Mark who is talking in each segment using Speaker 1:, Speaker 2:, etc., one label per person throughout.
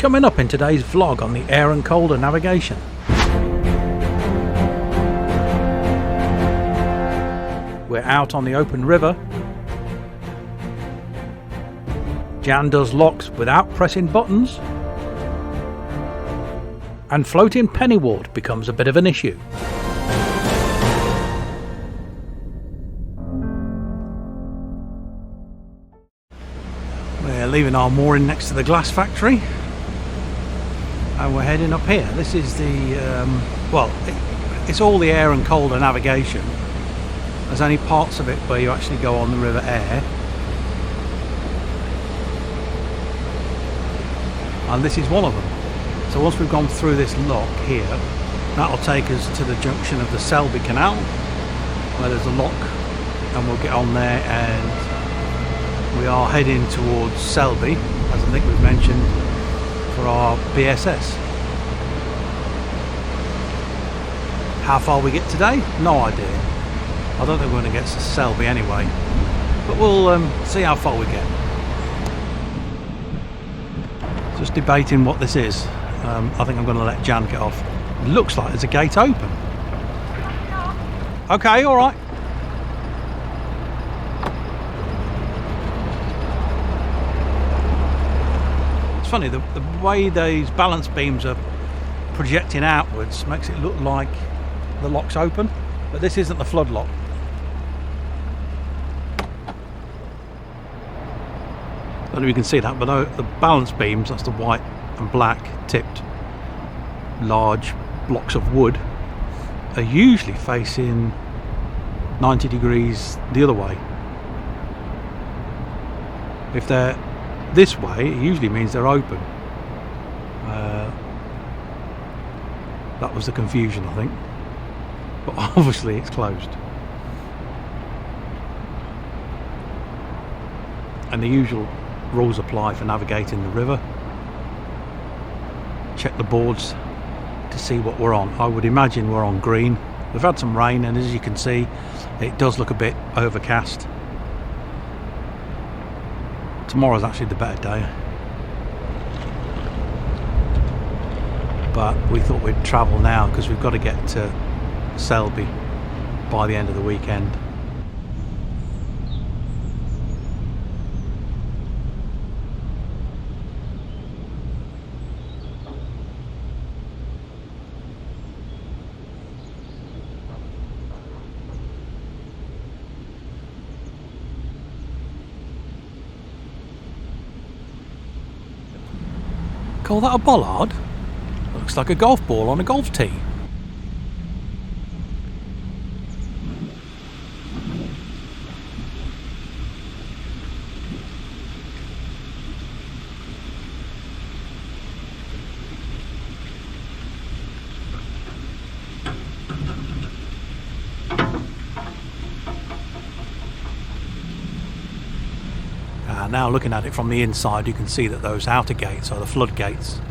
Speaker 1: Coming up in today's vlog on the Aire and Calder navigation. We're out on the open river. Jan does locks without pressing buttons. And floating pennywort becomes a bit of an issue. We're leaving our mooring next to the glass factory and we're heading up here. This is the it's all the Aire and Calder navigation. There's only parts of it where you actually go on the River Aire, and this is one of them. So once we've gone through this lock here, that'll take us to the junction of the Selby Canal where there's a lock, and we'll get on there and we are heading towards Selby, as I think we've mentioned, for our BSS. How far we get today? No idea. I don't think we're going to get to Selby anyway, but we'll see how far we get. Just debating what this is. I think I'm going to let Jan get off. It looks like there's a gate open. Okay, alright. It's funny, the way these balance beams are projecting outwards makes it look like the lock's open, but this isn't the flood lock. I don't know if you can see that, but the balance beams, that's the white and black tipped large blocks of wood, are usually facing 90 degrees the other way. If they're this way, it usually means they're open. That was the confusion, I think, but obviously it's closed. And the usual rules apply for navigating the river. Check the boards to see what we're on. I would imagine we're on green. We've had some rain, and as you can see, it does look a bit overcast. Tomorrow's actually the better day, but we thought we'd travel now because we've got to get to Selby by the end of the weekend. Call that a bollard? Looks like a golf ball on a golf tee. Now looking at it from the inside, you can see that those outer gates are the floodgates.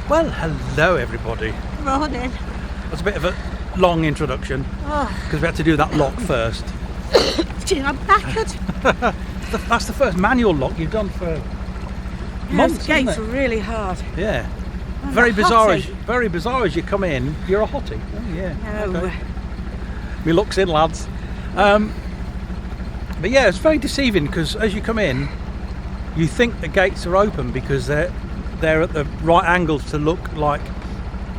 Speaker 1: Well, hello everybody.
Speaker 2: Morning.
Speaker 1: That's a bit of a long introduction because we had to do that lock first.
Speaker 2: Gee, I'm knackered.
Speaker 1: That's the first manual lock you've done for months.
Speaker 2: Those gates are really hard.
Speaker 1: Yeah.
Speaker 2: I'm
Speaker 1: Very
Speaker 2: hottie.
Speaker 1: bizarre as you come in, you're a hottie. Oh yeah.
Speaker 2: No.
Speaker 1: Okay. Me looks in, lads. But yeah, it's very deceiving because as you come in, you think the gates are open because they're at the right angles to look like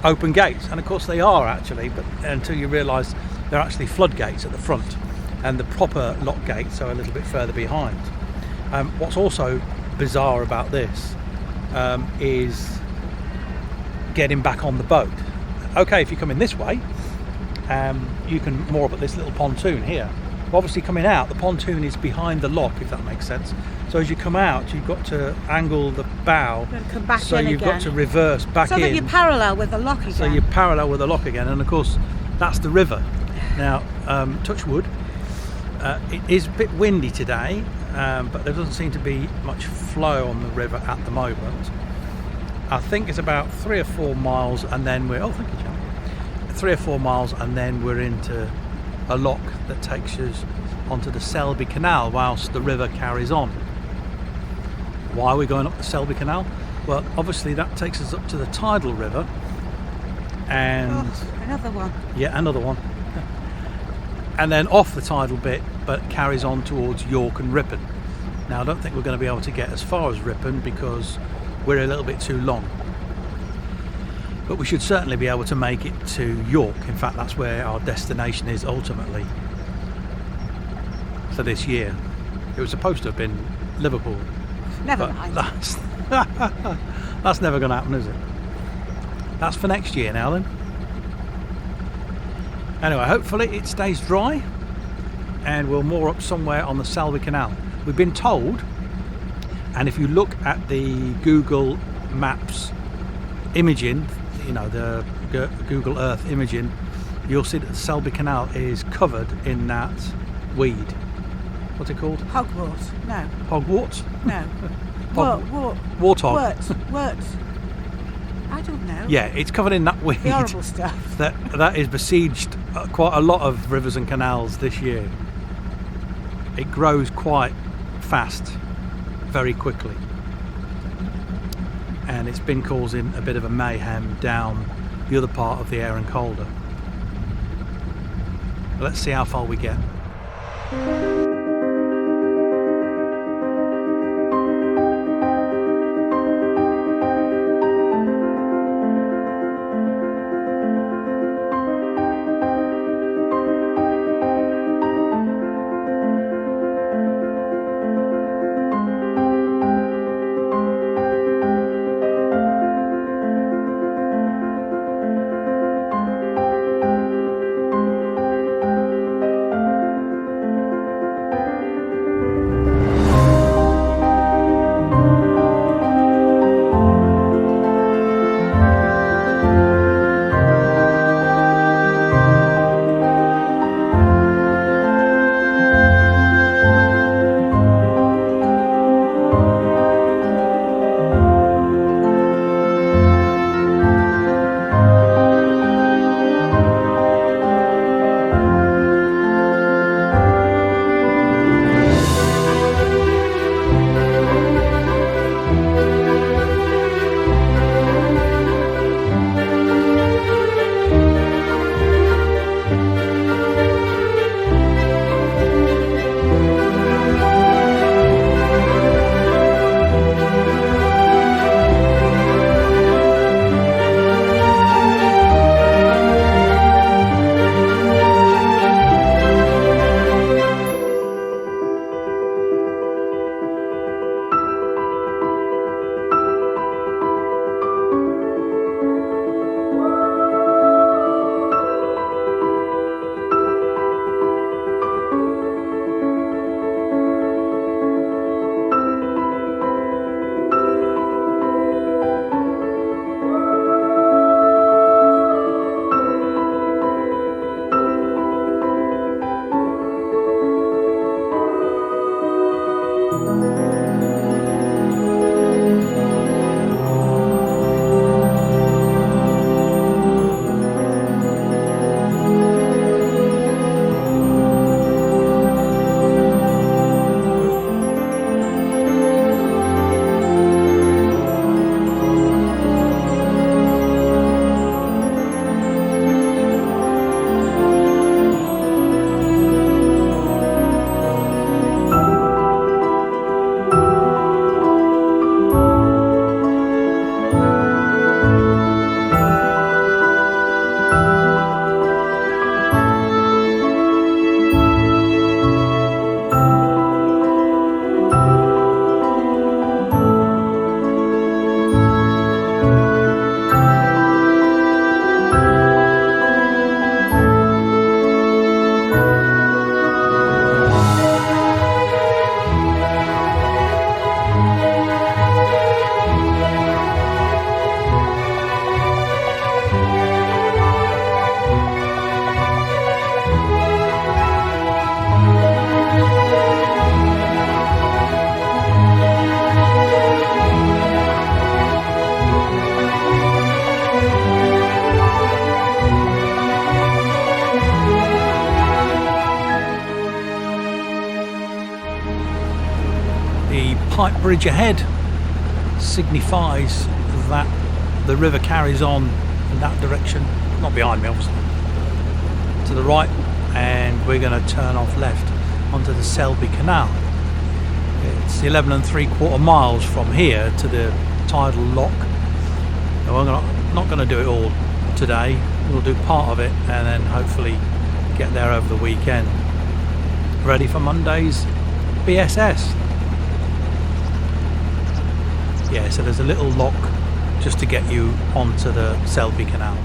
Speaker 1: open gates, and of course they are actually, but until you realise they're actually floodgates at the front. And the proper lock gates are a little bit further behind. What's also bizarre about this is getting back on the boat. Okay, if you come in this way, you can moor up at this little pontoon here. But obviously coming out, the pontoon is behind the lock, if that makes sense. So as you come out, you've got to angle the bow,
Speaker 2: Come back
Speaker 1: so
Speaker 2: in
Speaker 1: you've
Speaker 2: again.
Speaker 1: got to reverse back
Speaker 2: so
Speaker 1: in.
Speaker 2: that you're parallel with the lock again.
Speaker 1: So you're parallel with the lock again, and of course that's the river. Now, touch wood, it is a bit windy today, but there doesn't seem to be much flow on the river at the moment. I think it's about 3 or 4 miles, and then we're, oh thank you, John, 3 or 4 miles, and then we're into a lock that takes us onto the Selby Canal whilst the river carries on. Why are we going up the Selby Canal? Well, obviously that takes us up to the tidal river, and
Speaker 2: Oh, another one.
Speaker 1: yeah, another one, and then off the tidal bit, but carries on towards York and Ripon. Now I don't think we're going to be able to get as far as Ripon because we're a little bit too long, but we should certainly be able to make it to York. In fact, that's where our destination is ultimately for this year. It was supposed to have been Liverpool,
Speaker 2: Never
Speaker 1: but
Speaker 2: mind.
Speaker 1: that's never going to happen, is it? That's for next year now then. Anyway, hopefully it stays dry and we'll moor up somewhere on the Selby Canal. We've been told, and if you look at the Google Maps imaging, you know, the Google Earth imaging, you'll see that the Selby Canal is covered in that weed. What's it called?
Speaker 2: Hogwarts. No.
Speaker 1: Hogwarts?
Speaker 2: No.
Speaker 1: Warthog.
Speaker 2: Wort. I don't know.
Speaker 1: Yeah, it's covered in that weed
Speaker 2: The horrible stuff.
Speaker 1: that is besieged quite a lot of rivers and canals this year. It grows quite fast, very quickly, and it's been causing a bit of a mayhem down the other part of the Aire and Calder. Let's see how far we get. white bridge ahead signifies that the river carries on in that direction, not behind me obviously, to the right, and we're going to turn off left onto the Selby Canal. It's 11 3/4 miles from here to the tidal lock. Now, I'm not going to do it all today. We'll do part of it and then hopefully get there over the weekend, ready for Monday's BSS. Yeah, so there's a little lock just to get you onto the Selby Canal.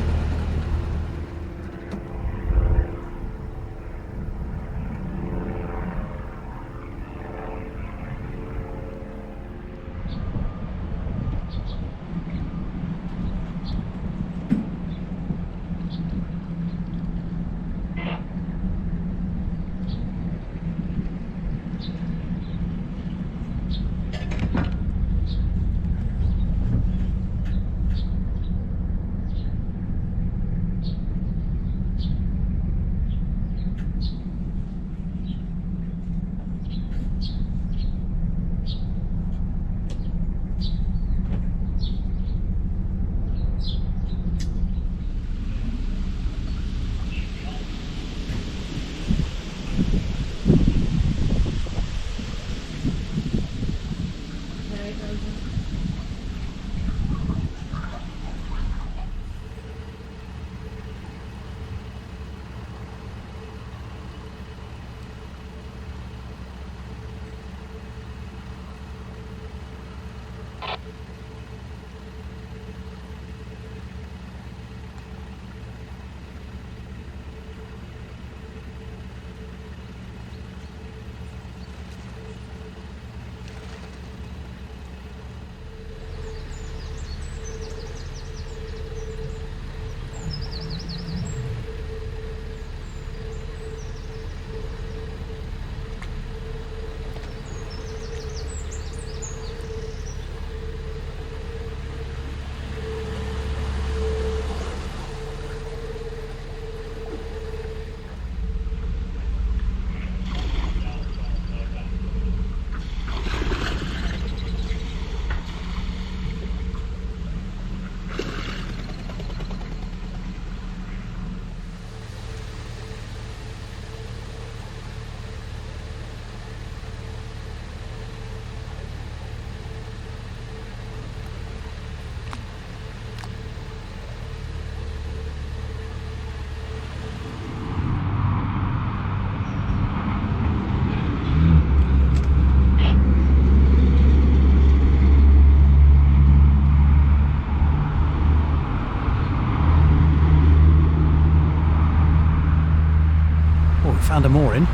Speaker 1: Found a mooring.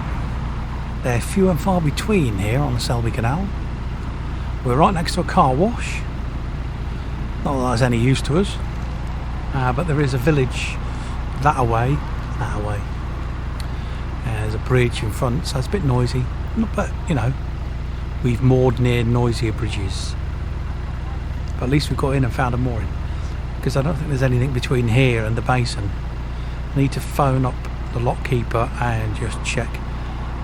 Speaker 1: They're few and far between here on the Selby Canal. We're right next to a car wash. Not that that's any use to us, but there is a village that away. There's a bridge in front, so it's a bit noisy. But you know, we've moored near noisier bridges. But at least we've got in and found a mooring, because I don't think there's anything between here and the basin. I need to phone up the lock keeper and just check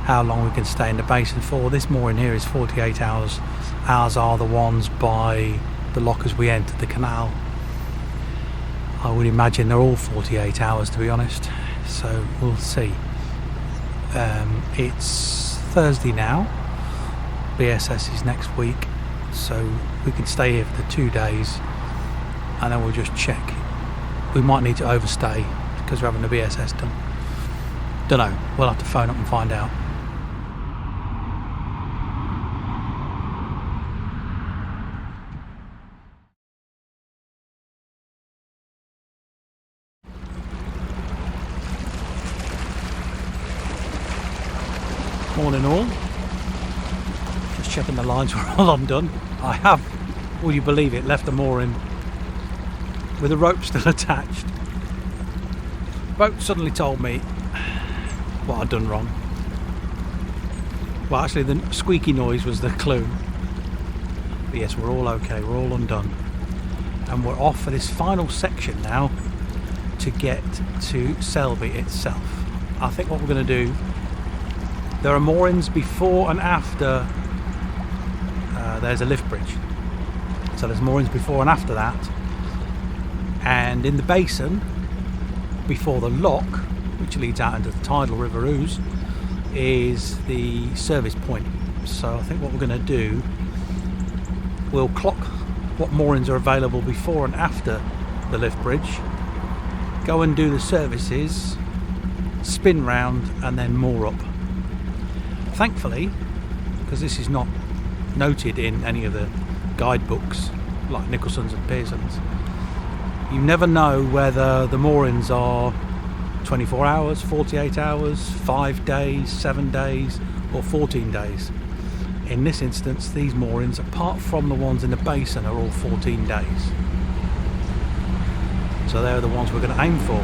Speaker 1: how long we can stay in the basin for. This mooring here is 48 hours. Ours are the ones by the lock as we entered the canal. I would imagine they're all 48 hours, to be honest, so we'll see. It's Thursday now, BSS is next week, so we can stay here for the 2 days and then we'll just check. We might need to overstay because we're having the BSS done. Don't know, we'll have to phone up and find out. Morning all. Just checking the lines were all undone. I have, will you believe it, left the mooring with a rope still attached. Boat suddenly told me what I'd done wrong. Well, actually the squeaky noise was the clue. But yes, we're all okay, we're all undone. And we're off for this final section now to get to Selby itself. I think what we're going to do, there are moorings before and after there's a lift bridge. So there's moorings before and after that. And in the basin, before the lock, which leads out into the tidal River Ouse, is the service point. So I think what we're going to do, we'll clock what moorings are available before and after the lift bridge, go and do the services, spin round and then moor up. Thankfully, because this is not noted in any of the guidebooks like Nicholson's and Pearson's, you never know whether the moorings are 24 hours, 48 hours, 5 days, 7 days or 14 days. In this instance, these moorings, apart from the ones in the basin, are all 14 days. So they're the ones we're going to aim for.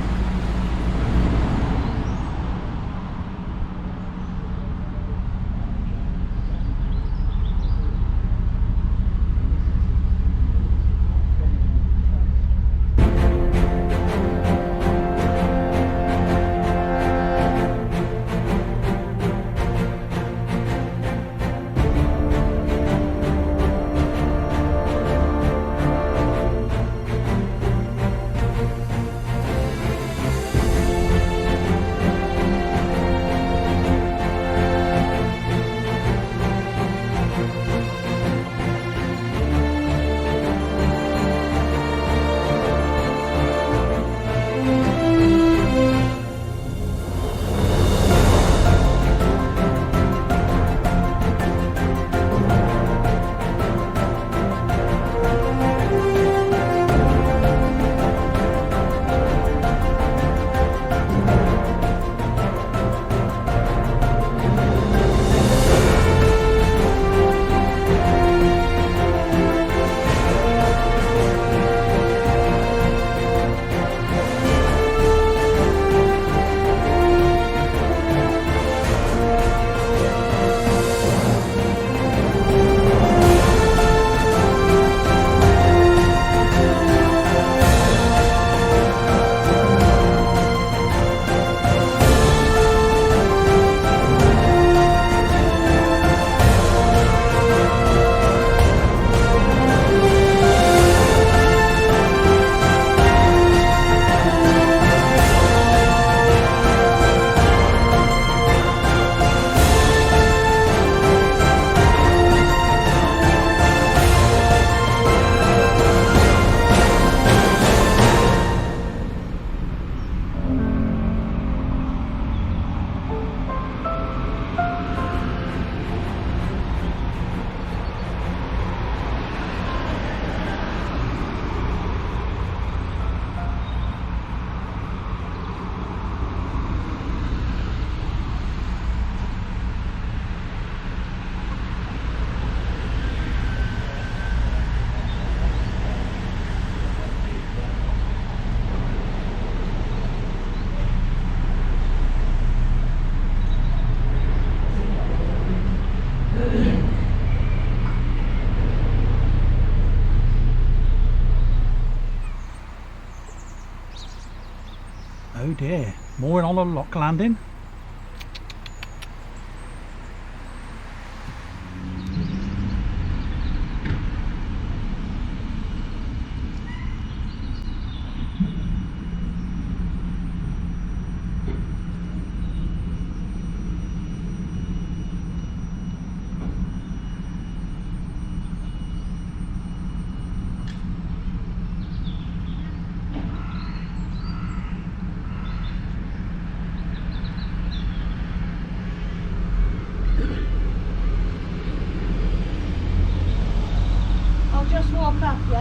Speaker 1: Oh dear, mooring on a lock landing.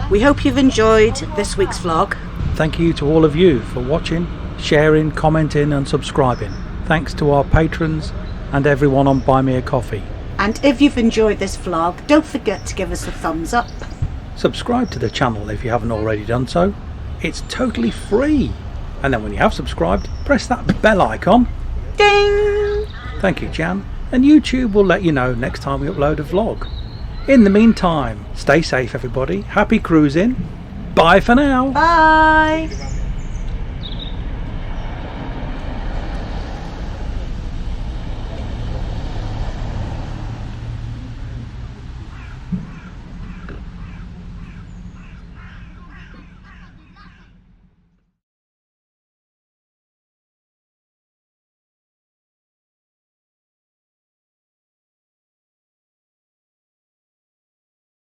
Speaker 2: We hope you've enjoyed this week's vlog.
Speaker 1: Thank you to all of you for watching, sharing, commenting and subscribing. Thanks to our patrons and everyone on Buy Me a Coffee.
Speaker 2: And if you've enjoyed this vlog, don't forget to give us a thumbs up.
Speaker 1: Subscribe to the channel if you haven't already done so. It's totally free. And then when you have subscribed, press that bell icon.
Speaker 2: Ding!
Speaker 1: Thank you, Jan. And YouTube will let you know next time we upload a vlog. In the meantime, stay safe everybody. Happy cruising. Bye for now.
Speaker 2: Bye!